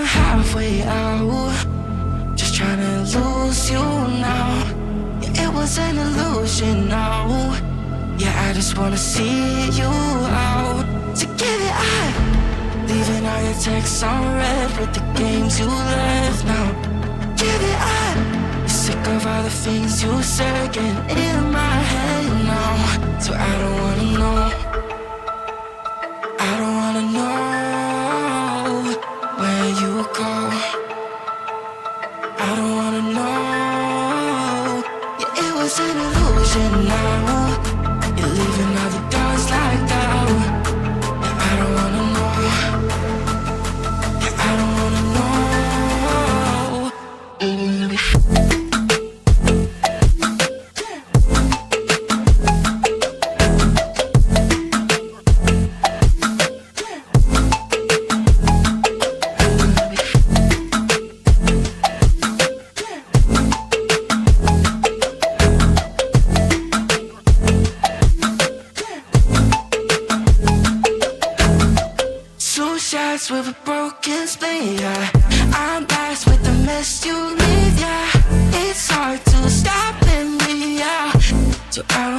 halfway out, just trying to lose you now. Yeah, it was an illusion now. Yeah, I just wanna see you out. So give it up, leaving all your texts unread with the games you left now. Give it up, sick of all the things you said getting in my head now. So I don't wanna know, I don't wanna know where you go. I don't wanna know. Yeah, it was an illusion now. You're leaving all the doors like that. Yeah, I don't wanna know. Yeah, I don't wanna know. Two shots with a broken spleen, yeah. I'm blessed with